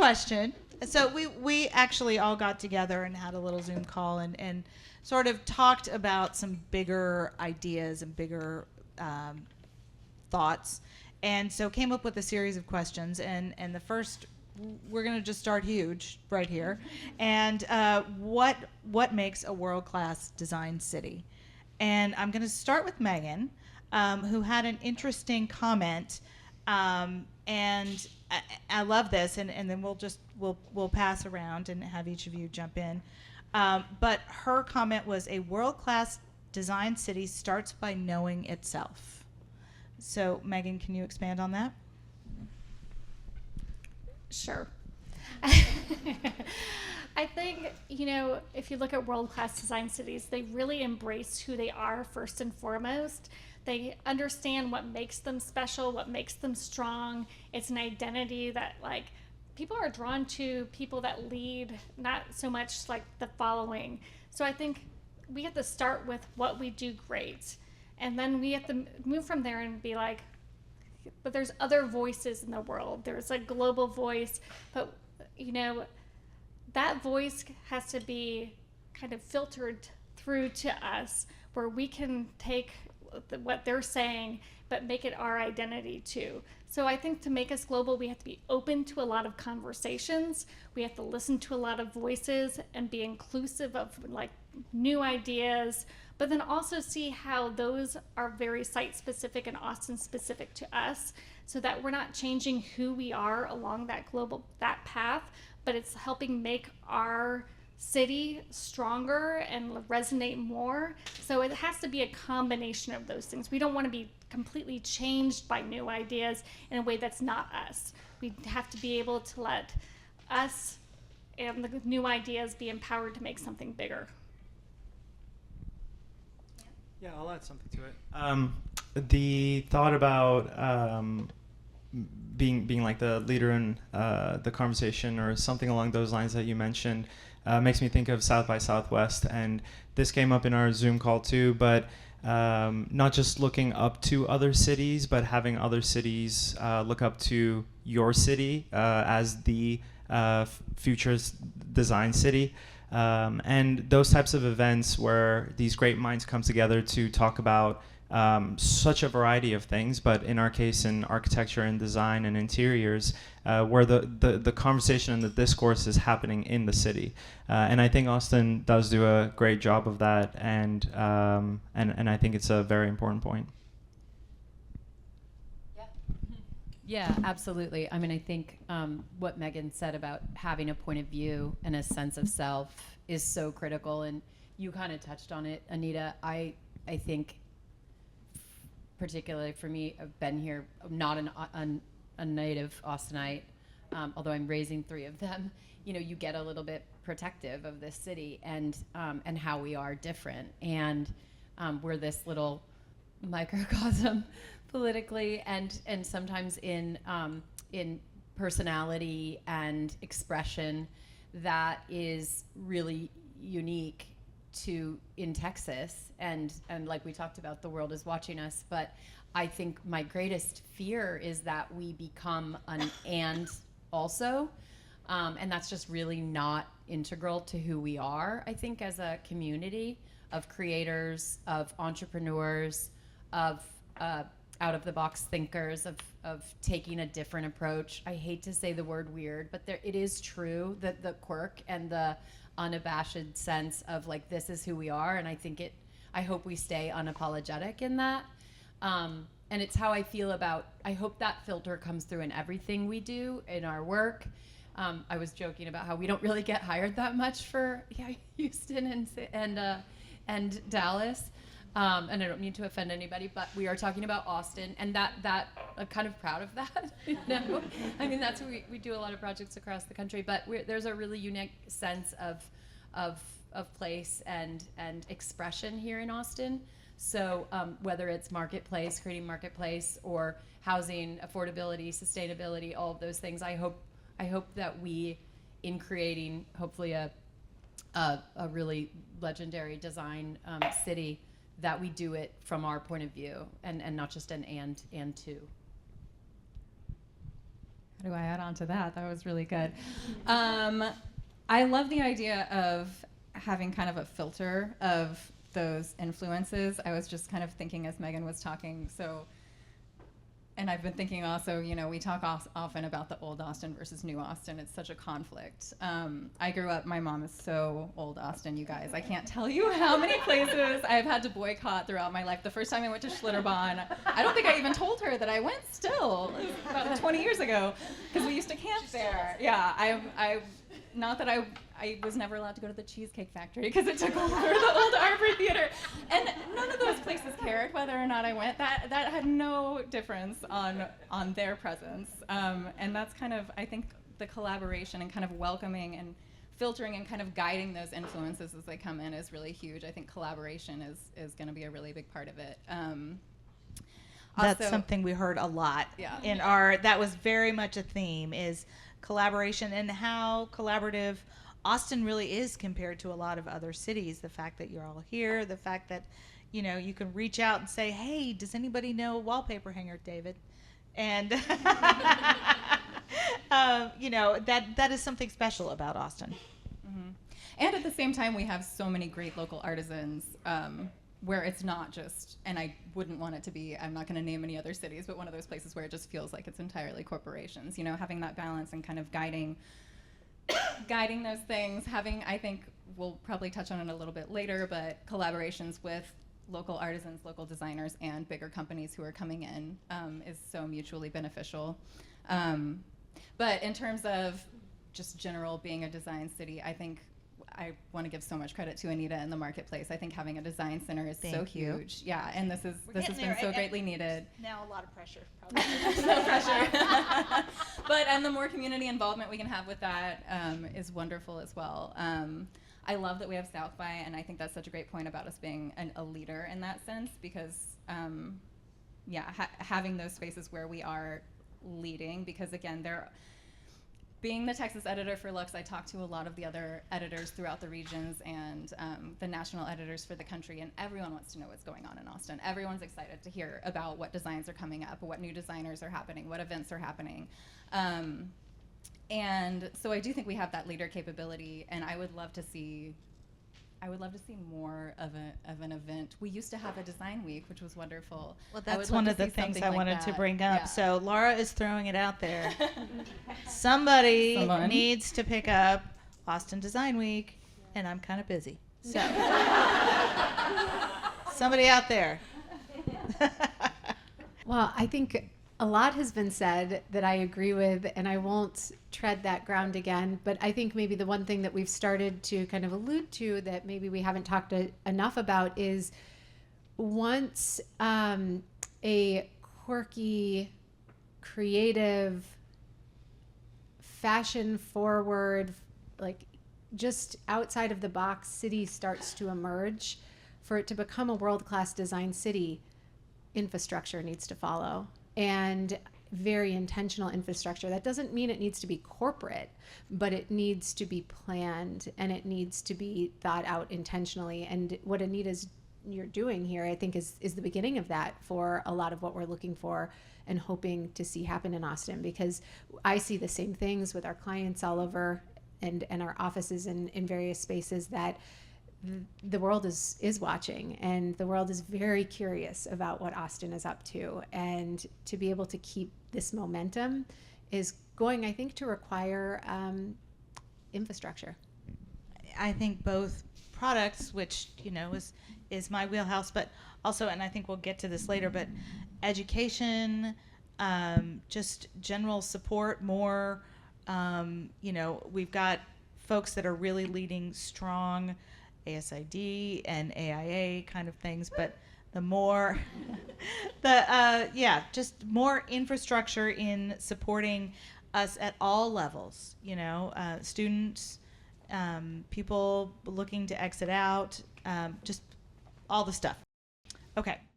question. So we actually all got together and had a little Zoom call and sort of talked about some bigger ideas and bigger thoughts, and so came up with a series of questions. And the first, we're going to just start huge right here. And what makes a world-class design city? And I'm going to start with Megan, who had an interesting comment. And I love this, and then we'll pass around and have each of you jump in. But her comment was, a world-class design city starts by knowing itself. So Megan, can you expand on that? Sure. I think, if you look at world-class design cities, they really embrace who they are first and foremost. They understand what makes them special, what makes them strong. It's an identity that, people are drawn to people that lead, not so much like the following. So I think we have to start with what we do great. And then we have to move from there and be like, but there's other voices in the world. There's a global voice, but that voice has to be kind of filtered through to us, where we can take what they're saying but make it our identity too. So I think to make us global, we have to be open to a lot of conversations. We have to listen to a lot of voices and be inclusive of new ideas, but then also see how those are very site specific and Austin specific to us, so that we're not changing who we are along that path, but it's helping make our city stronger and resonate more. So it has to be a combination of those things. We don't want to be completely changed by new ideas in a way that's not us. We have to be able to let us and the new ideas be empowered to make something bigger. Yeah, I'll add something to it. The thought about being like the leader in the conversation or something along those lines that you mentioned makes me think of South by Southwest, and this came up in our Zoom call too, but not just looking up to other cities, but having other cities look up to your city as the future design city. And those types of events where these great minds come together to talk about such a variety of things, but in our case in architecture and design and interiors, where the conversation and the discourse is happening in the city. And I think Austin does do a great job of that, and I think it's a very important point. Yeah, absolutely. I mean, I think what Megan said about having a point of view and a sense of self is so critical, and you kind of touched on it, Anita. I think, particularly for me, I've been here, I'm not a native Austinite, although I'm raising 3 of them. You get a little bit protective of this city and how we are different, and we're this little microcosm politically and sometimes in personality and expression that is really unique in Texas, and like we talked about, the world is watching us. But I think my greatest fear is that we become an and also, and that's just really not integral to who we are, I think, as a community of creators, of entrepreneurs, of out-of-the-box thinkers, of taking a different approach. I hate to say the word weird, but it is true that the quirk and the unabashed sense of this is who we are, and I hope we stay unapologetic in that. And it's how I feel about, I hope that filter comes through in everything we do in our work. I was joking about how we don't really get hired that much for Houston and Dallas. And I don't mean to offend anybody, but we are talking about Austin, and that I'm kind of proud of that. I mean, that's where we do a lot of projects across the country, but there's a really unique sense of place and expression here in Austin. So whether it's marketplace, creating marketplace, or housing, affordability, sustainability, all of those things, I hope that we, in creating hopefully a really legendary design city, that we do it from our point of view and not just an and two. How do I add on to that? That was really good. I love the idea of having kind of a filter of those influences. I was just kind of thinking as Megan was talking, and I've been thinking also, we talk often about the old Austin versus new Austin. It's such a conflict. I grew up, my mom is so old Austin, you guys. I can't tell you how many places I've had to boycott throughout my life. The first time I went to Schlitterbahn, I don't think I even told her that I went still. It was about 20 years ago, because we used to camp there. Yeah, not that I was never allowed to go to the Cheesecake Factory because it took over the old Arbor Theater. And none of those places cared whether or not I went. That had no difference on their presence. And that's kind of, I think, the collaboration and kind of welcoming and filtering and kind of guiding those influences as they come in is really huge. I think collaboration is going to be a really big part of it. That's Also, something we heard a lot Yeah. that was very much a theme, is collaboration and how collaborative Austin really is compared to a lot of other cities. The fact that you're all here, the fact that, you can reach out and say, hey, does anybody know a wallpaper hanger, David? And, that is something special about Austin. Mm-hmm. And at the same time, we have so many great local artisans where it's not just, and I wouldn't want it to be, I'm not going to name any other cities, but one of those places where it just feels like it's entirely corporations, having that balance and kind of guiding those things, I think we'll probably touch on it a little bit later, but collaborations with local artisans, local designers, and bigger companies who are coming in is so mutually beneficial. But in terms of just general being a design city, I think I want to give so much credit to Anita and the marketplace. I think having a design center is so huge. Yeah, and this has been so greatly needed. Now a lot of pressure, probably. No pressure. And the more community involvement we can have with that is wonderful as well. I love that we have South by, and I think that's such a great point about us being a leader in that sense, because having those spaces where we are leading, because again, being the Texas editor for Lux, I talk to a lot of the other editors throughout the regions and the national editors for the country, and everyone wants to know what's going on in Austin. Everyone's excited to hear about what designs are coming up, what new designers are happening, what events are happening. And so I do think we have that leader capability, and I would love to see more of an event. We used to have a design week, which was wonderful. Well, that's one of the things I wanted to bring up. Yeah. So Lara is throwing it out there. Somebody needs to pick up Austin Design Week, and I'm kind of busy. So somebody out there. Well, I think a lot has been said that I agree with, and I won't tread that ground again. But I think maybe the one thing that we've started to kind of allude to that maybe we haven't talked enough about is once a quirky, creative, fashion-forward, like just outside of the box city starts to emerge, for it to become a world-class design city, infrastructure needs to follow. And very intentional infrastructure. That doesn't mean it needs to be corporate, but it needs to be planned and it needs to be thought out intentionally. And what you're doing here, I think, is the beginning of that for a lot of what we're looking for and hoping to see happen in Austin, because I see the same things with our clients all over and our offices in various spaces, that the world is watching, and the world is very curious about what Austin is up to. And to be able to keep this momentum is going, I think, to require infrastructure. I think both products, which is my wheelhouse, but also, and I think we'll get to this later, but education, just general support, more. We've got folks that are really leading strong ASID and AIA kind of things, but the more just more infrastructure in supporting us at all levels, students, people looking to exit out, just all the stuff. Okay.